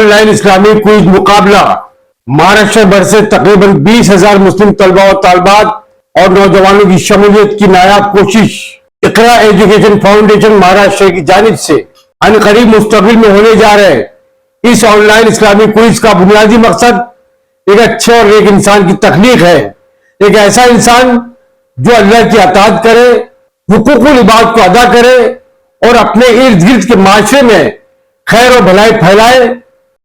Online इस्लामी quiz मुकाबला महाराष्ट्र भर से तकरीबन 20,000 मुस्लिम तलबा और तालबात और नौजवानों की शमूलियत की नायाब कोशिश इकरा एजुकेशन फाउंडेशन महाराष्ट्र की जानिब से अनकरीब मुस्तकबिल में होने जा रहे इस ऑनलाइन इस्लामी क्विज का बुनियादी मकसद एक अच्छे और नेक इंसान की तख्लीक है। एक ऐसा इंसान जो अल्लाह की अताअत करे, हुकूकुल इबाद को अदा करे और अपने इर्द गिर्द के माशरे में खैर और भलाई फैलाए।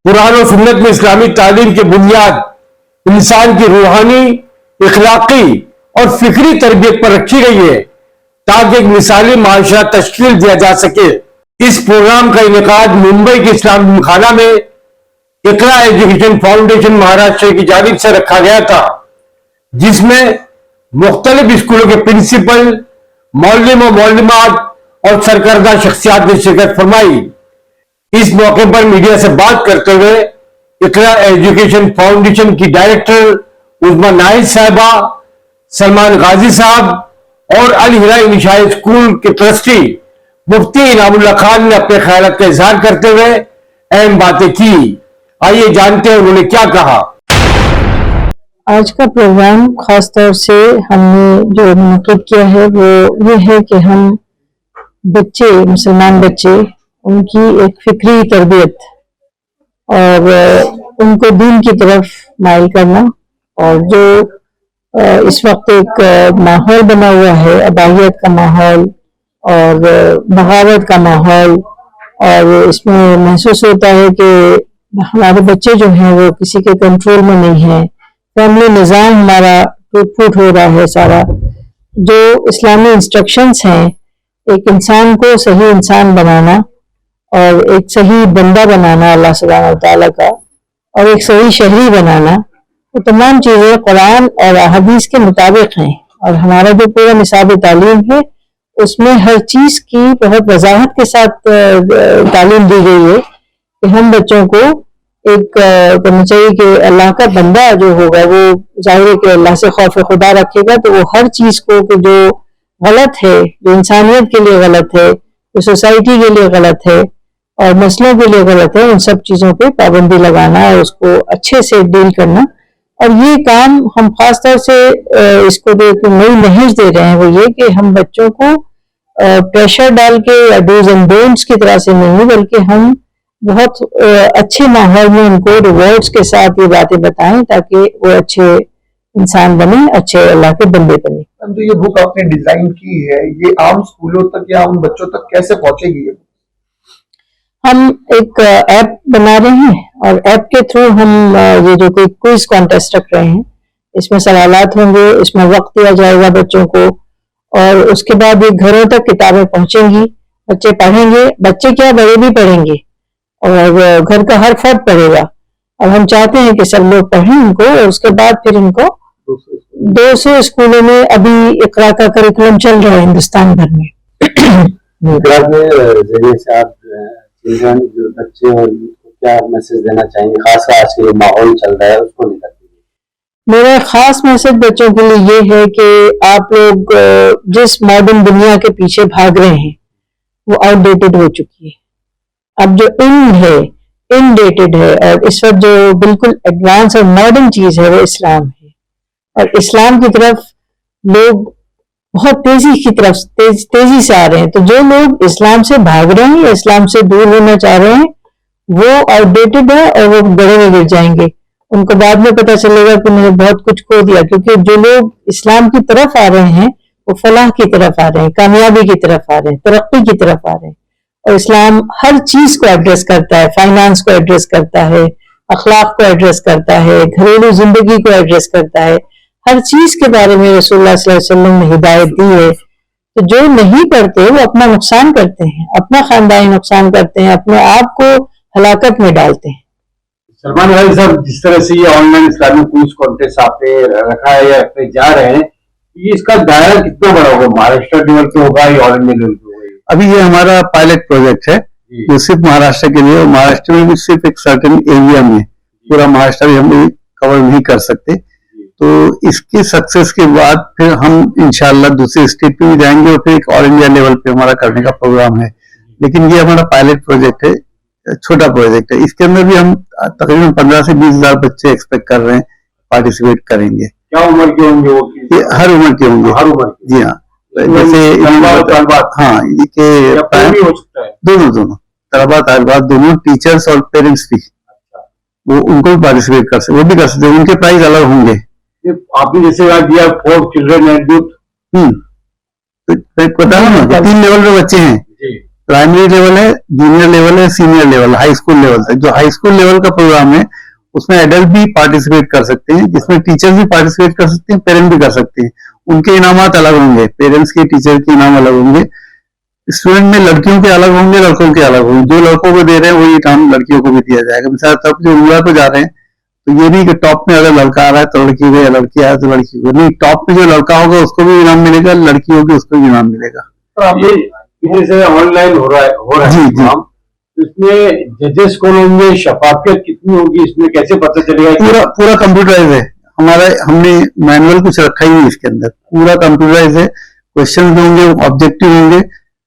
कुरान और सुन्नत में इस्लामी तालीम की बुनियाद इंसान की रूहानी, इखलाकी और फिक्री तरबियत पर रखी गई है ताकि एक मिसाली माशरा तश्कील दिया जा सके। इस प्रोग्राम का इनेकाद मुंबई के इस्लामी खाना में इकरा एजुकेशन फाउंडेशन महाराष्ट्र की जानिब से रखा गया था, जिसमें मुख्तलिफ स्कूलों के प्रिंसिपल, मौलिम और मौलिमात और सरकर्दा शख्सियात ने शिरकत फरमाई। इस मौके पर मीडिया से बात करते हुए इकरा एजुकेशन फाउंडेशन की डायरेक्टर उज़मा नाहिद साहिबा, सलमान गाजी साहब और अल हिरा इंशाई स्कूल के ट्रस्टी मुफ्ती इनामुल्लाह खान ने अपने ख्यालात का इजहार करते हुए अहम बातें की। आइए जानते हैं उन्होंने क्या कहा। आज का प्रोग्राम खास तौर से हमने जो मुनक़िद किया है वो ये है कि हम बच्चे, मुसलमान बच्चे, उनकी एक फिक्री तरबियत और उनको दीन की तरफ माइल करना, और जो इस वक्त एक माहौल बना हुआ है, अबाहियत का माहौल और बगावत का माहौल, और इसमें महसूस होता है कि हमारे बच्चे जो हैं वो किसी के कंट्रोल में नहीं है, फैमिली निज़ाम हमारा टूट फूट हो रहा है सारा। जो इस्लामी इंस्ट्रक्शंस हैं एक इंसान को सही इंसान बनाना और एक सही बंदा बनाना अल्लाह सुब्हानहू व तआला का, और एक सही शहरी बनाना, वो तमाम चीज़ें कुरान और हदीस के मुताबिक हैं। और हमारा जो पूरा निसाब तालीम है उसमें हर चीज़ की बहुत वजाहत के साथ तालीम दी गई है कि हम बच्चों को एक करना चाहिए कि अल्लाह का बंदा जो होगा वो जाहिर है कि अल्लाह से खौफ खुदा रखेगा, तो वो हर चीज़ को कि जो गलत है, जो इंसानियत के लिए गलत है, जो सोसाइटी के लिए गलत है और मसलों के लिए गलत है, उन सब चीज़ों पे पाबंदी लगाना और उसको अच्छे से डील करना। और ये काम हम खास तौर से इसको जो नई नहज दे रहे हैं वो ये कि हम बच्चों को प्रेशर डाल के या डूज एंड डोंट्स की तरह से नहीं, बल्कि हम बहुत अच्छे माहौल में उनको रिवॉर्ड्स के साथ ये बातें बताएं ताकि वो अच्छे इंसान बने, अच्छे अल्लाह के बंदे बने। जो ये बुक आपने डिजाइन की है ये आम स्कूलों तक या आम बच्चों तक कैसे पहुंचेगी? हम एक ऐप बना रहे हैं और ऐप के थ्रू हम ये जो कोई क्विज कॉन्टेस्ट रख रहे हैं, इसमें सवालात होंगे, इसमें वक्त दिया जाएगा बच्चों को, और उसके बाद ये घरों तक किताबें पहुंचेंगी, बच्चे पढ़ेंगे, बच्चे क्या बड़े भी पढ़ेंगे और घर का हर फर्द पढ़ेगा। और हम चाहते हैं कि सब लोग पढ़ें इनको, और उसके बाद फिर इनको 200 स्कूलों में अभी इकरा का करिकुलम चल रहा है हिंदुस्तान भर में। इकरा के जरिए से आप चिल्ड्रन, जो बच्चे और क्या मैसेज देना चाहेंगे, खासकर आज के माहौल चल रहा है उसको लेकर? मेरा खास मैसेज बच्चों के लिए ये है कि आप लोग जिस मॉडर्न दुनिया के पीछे भाग रहे हैं वो आउटडेटेड हो चुकी है। अब जो इनडेटेड है, और इस वक्त जो बिल्कुल एडवांस और मॉडर्न चीज है वो इस्लाम है, और इस्लाम की तरफ लोग बहुत तेजी से आ रहे हैं। तो जो लोग इस्लाम से भाग रहे हैं या इस्लाम से दूर होना चाह रहे हैं वो आउटडेटेड है और वो गड़े में गिर जाएंगे। उनको बाद में पता चलेगा कि मैंने बहुत कुछ खो दिया, क्योंकि जो लोग इस्लाम की तरफ आ रहे हैं वो फलाह की तरफ आ रहे हैं, कामयाबी की तरफ आ रहे हैं, तरक्की की तरफ आ रहे हैं। और इस्लाम हर चीज को एड्रेस करता है, फाइनेंस को एड्रेस करता है, अखलाक को एड्रेस करता है, घरेलू जिंदगी को एड्रेस करता है, हर चीज के बारे में रसूलुल्लाह सल्लल्लाहु अलैहि वसल्लम ने हिदायत दी है। तो जो नहीं पढ़ते वो अपना नुकसान करते हैं, अपना खानदानी नुकसान करते हैं, अपने आप को हलाकत में डालते हैं। सलमान भाई साहब, जिस तरह से ये ऑनलाइन इस्लामिक क्विज कॉन्टेस्ट आपने रखा है या रखने जा रहे हैं, ये इसका दायरा कितना बड़ा होगा? महाराष्ट्र लेवल पे होगा या ऑल इंडिया लेवल पे होगा? अभी ये हमारा पायलट प्रोजेक्ट है जो सिर्फ महाराष्ट्र के लिए, और महाराष्ट्र में भी सिर्फ एक सर्टेन एरिया में, पूरा महाराष्ट्र भी हम कवर नहीं कर सकते। तो इसके सक्सेस के बाद फिर हम इंशाल्लाह दूसरे स्टेट पे भी जाएंगे और फिर एक ऑल इंडिया लेवल पे हमारा करने का प्रोग्राम है। लेकिन ये हमारा पायलट प्रोजेक्ट है, छोटा प्रोजेक्ट है। इसके अंदर भी हम तकरीबन 15 से 20 हजार बच्चे एक्सपेक्ट कर रहे हैं पार्टिसिपेट करेंगे। क्या उम्र के होंगे वो? ये हर उम्र के होंगे। हर उम्र के? जी हाँ, जैसे हाँ, ये भी हो सकता है? दोनों तलबा तालिबात दोनों, टीचर्स और पेरेंट्स भी, वो उनको भी पार्टिसिपेट कर सकते, वो भी कर सकते हैं, उनके प्राइस अलग होंगे। आपने जैसे कहा दिया फॉर चिल्ड्रन एंड यूथ, तो बताया ना कि 3 लेवल पे बच्चे हैं, प्राइमरी लेवल है, जूनियर लेवल है, senior level, high school level तक। जो हाई स्कूल लेवल का प्रोग्राम है उसमें एडल्ट भी पार्टिसिपेट कर सकते हैं, जिसमें टीचर्स भी पार्टिसिपेट कर सकते हैं, पेरेंट भी कर सकते हैं। उनके इनामात अलग होंगे, पेरेंट्स के टीचर के इनाम अलग होंगे। स्टूडेंट में लड़कियों के अलग होंगे, लड़कों के अलग होंगे। जो लड़कों को दे रहे हैं वही इनाम लड़कियों को भी दिया जाएगा। मिसाल तब जो उमरा को जा रहे हैं तो ये नहीं कि टॉप में अगर लड़का आ रहा है तो लड़की को, या लड़की आ रहा है तो लड़की को नहीं, टॉप में जो लड़का होगा उसको भी इनाम मिलेगा, लड़की होगी उसको भी इनाम मिलेगा। तो आप जैसे ऑनलाइन हो रहा है जी, जी। काम, इसमें जजेस कौन होंगे, शफाफियत कितनी होगी, इसमें कैसे पता चलेगा? पूरा कंप्यूटराइज है हमारा, हमने मैनुअल कुछ रखा ही नहीं इसके अंदर, पूरा कंप्यूटराइज है। क्वेश्चन होंगे, ऑब्जेक्टिव होंगे,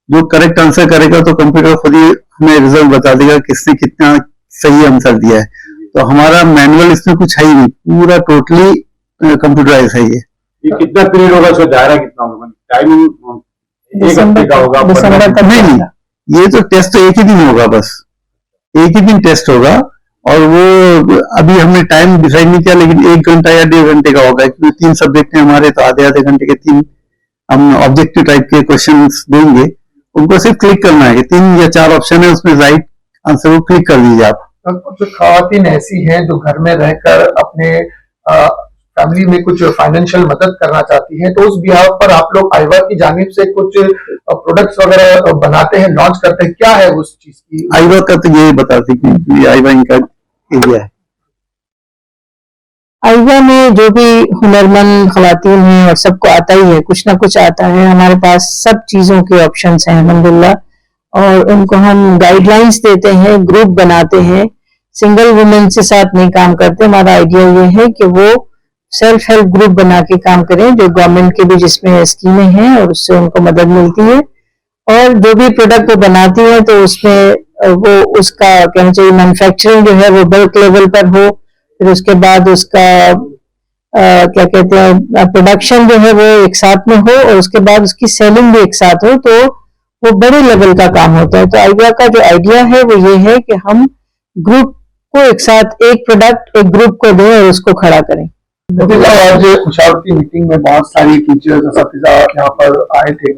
जो करेक्ट आंसर करेगा तो कंप्यूटर खुद ही हमें रिजल्ट बता देगा किसने कितना सही आंसर दिया है। तो हमारा मैनुअल इसमें कुछ है ही नहीं, पूरा टोटली कंप्यूटराइज है। ये कितना पीरियड होगा, इसका दायरा कितना होगा, टाइमिंग एक हफ्ते का होगा? दिसंबर तक नहीं, ये तो टेस्ट तो एक ही दिन होगा, बस एक ही दिन टेस्ट होगा। और वो अभी हमने टाइम डिसाइड नहीं किया, लेकिन 1 घंटा या 1.5 घंटे का होगा, क्योंकि 3 सब्जेक्ट हैं हमारे, तो आधे घंटे के 3 हम ऑब्जेक्टिव टाइप के क्वेश्चन देंगे। उनको सिर्फ क्लिक करना है, 3 या 4 ऑप्शन है, उसमें राइट आंसर को क्लिक कर दीजिए आप। कुछ खवातीन ऐसी हैं जो घर में रहकर अपने फैमिली में कुछ फाइनेंशियल मदद करना चाहती हैं, तो उस बिहार पर आप लोग आईवा की जानिब से कुछ प्रोडक्ट्स वगैरह बनाते हैं, लॉन्च करते हैं, क्या है उस चीज की? आईवा का तो ये बताते कि आईवा इनका एरिया है। आईवा में जो भी हुनरमंद खवातीन हैं, और सबको आता ही है, कुछ ना कुछ आता है। हमारे पास सब चीजों के ऑप्शंस हैं अल्हम्दुलिल्लाह, और उनको हम गाइडलाइंस देते हैं, ग्रुप बनाते हैं। सिंगल वुमेन से साथ नहीं काम करते। हमारा आइडिया ये है कि वो सेल्फ हेल्प ग्रुप बना के काम करें, जो गवर्नमेंट के भी जिसमें स्कीमें हैं और उससे उनको मदद मिलती है। और जो भी प्रोडक्ट वो बनाती है तो उसमें वो उसका कहना चाहिए मैन्युफैक्चरिंग जो है वो बल्क लेवल पर हो, फिर उसके बाद उसका क्या कहते हैं प्रोडक्शन जो है वो एक साथ में हो, और उसके बाद उसकी सेलिंग भी एक साथ हो, तो वो बड़े लेवल का काम होता है। तो आईवा का जो आइडिया है वो ये है कि हम ग्रुप को एक साथ, एक प्रोडक्ट एक ग्रुप को दें और उसको खड़ा करें। आज खुशावत की मीटिंग में बहुत सारी टीचर्स असातिज़ा यहाँ पर आए थे,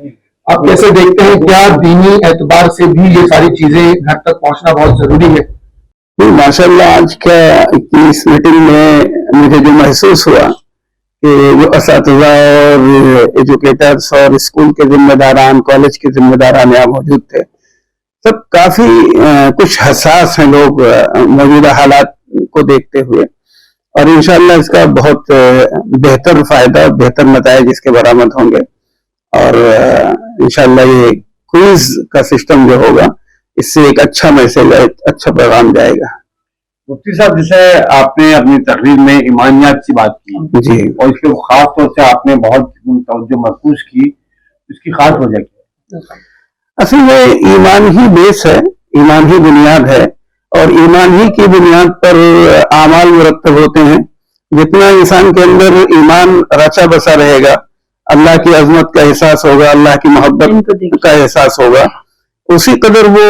आप कैसे देखते हैं, क्या दीनी एतबार से भी ये सारी चीजें घर तक पहुंचना बहुत जरूरी है? माशाल्लाह आज का इस मीटिंग में मुझे जो महसूस हुआ कि जो असातिज़ा और एजुकेटर्स और स्कूल के जिम्मेदारान, कॉलेज के जिम्मेदारान यहाँ मौजूद थे, सब काफी कुछ हसास हैं लोग मौजूदा हालात को देखते हुए, और इंशाअल्लाह इसका बहुत बेहतर फायदा, बेहतर नताइज इसके बरामद होंगे। और इंशाअल्लाह ये क्विज का सिस्टम जो होगा, इससे एक अच्छा मैसेज, अच्छा पैगाम जाएगा। मुफ्ती साहब, जैसे आपने अपनी तकरीर में ईमानियात की बात की जी, और इसके खास तौर से आपने बहुत तवज्जो मरकूज की, इसकी खास वजह क्या है? असल में ईमान ही बेस है, ईमान ही बुनियाद है, और ईमान ही की बुनियाद पर आमाल मुरत्तब होते हैं। जितना इंसान के अंदर ईमान रचा बसा रहेगा, अल्लाह की अजमत का एहसास होगा, अल्लाह की मोहब्बत का एहसास होगा, उसी कदर वो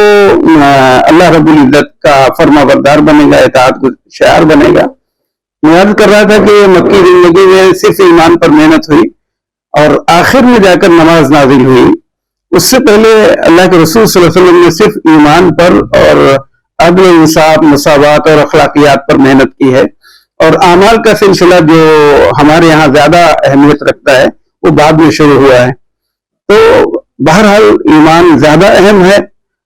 अल्लाह रब्बुल इज्जत का फर्माबरदार बनेगा, इताअत गुज़ार बनेगा। मैं याद कर रहा था कि मक्की जिंदगी में सिर्फ ईमान पर मेहनत हुई और आखिर में जाकर नमाज नाजिल हुई। उससे पहले अल्लाह के रसूल सल्लल्लाहु अलैहि वसल्लम ने सिर्फ ईमान पर और अदल, इंसाफ, मसावत और अखलाकियात पर मेहनत की है, और आमाल का सिलसिला जो हमारे यहाँ ज्यादा अहमियत रखता है वो बाद में शुरू हुआ है। तो बहरहाल ईमान ज्यादा अहम है,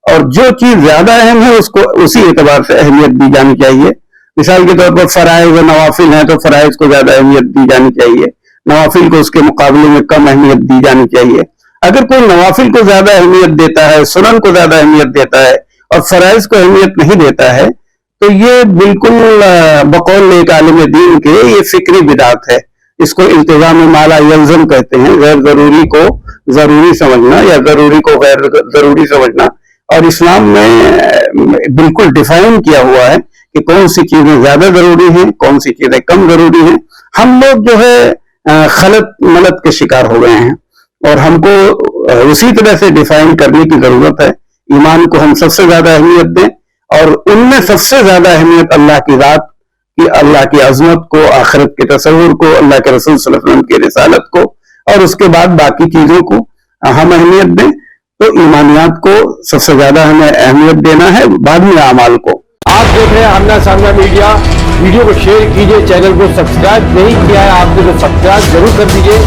और जो चीज ज्यादा अहम है उसको उसी एतबार से अहमियत दी जानी चाहिए। मिसाल के तौर पर फराइज और नवाफिल हैं तो फराइज को ज्यादा अहमियत दी जानी चाहिए, नवाफिल को उसके मुकाबले में कम अहमियत दी जानी चाहिए। अगर कोई नवाफिल को ज्यादा अहमियत देता है, सुनन को ज्यादा अहमियत देता है और फराइज को अहमियत नहीं देता है, तो ये बिल्कुल बकौल एक आलिम दीन के ये फिक्री बिदात है। इसको इल्तिजाम माला यल्ज़म कहते हैं, गैर जरूरी को जरूरी समझना या जरूरी को गैर जरूरी समझना, اور اسلام میں بالکل ڈیفائن کیا ہوا ہے کہ کون سی چیزیں زیادہ ضروری ہیں، کون سی چیزیں کم ضروری ہیں. ہم لوگ جو ہے خلط ملط کے شکار ہو گئے ہیں، اور ہم کو اسی طرح سے ڈیفائن کرنے کی ضرورت ہے. ایمان کو ہم سب سے زیادہ اہمیت دیں، اور ان میں سب سے زیادہ اہمیت اللہ کی ذات کی، اللہ کی عظمت کو، آخرت کے تصور کو، اللہ کے رسول صلی اللہ علیہ وسلم کی رسالت کو، اور اس کے بعد باقی چیزوں کو ہم اہمیت دیں. تو ایمانیات کو سب سے زیادہ ہمیں اہمیت دینا ہے، بعد میں اعمال کو. آپ دیکھ رہے ہیں آمنا سامنا میڈیا. ویڈیو کو شیئر کیجئے، چینل کو سبسکرائب نہیں کیا ہے آپ نے تو سبسکرائب ضرور کر دیجئے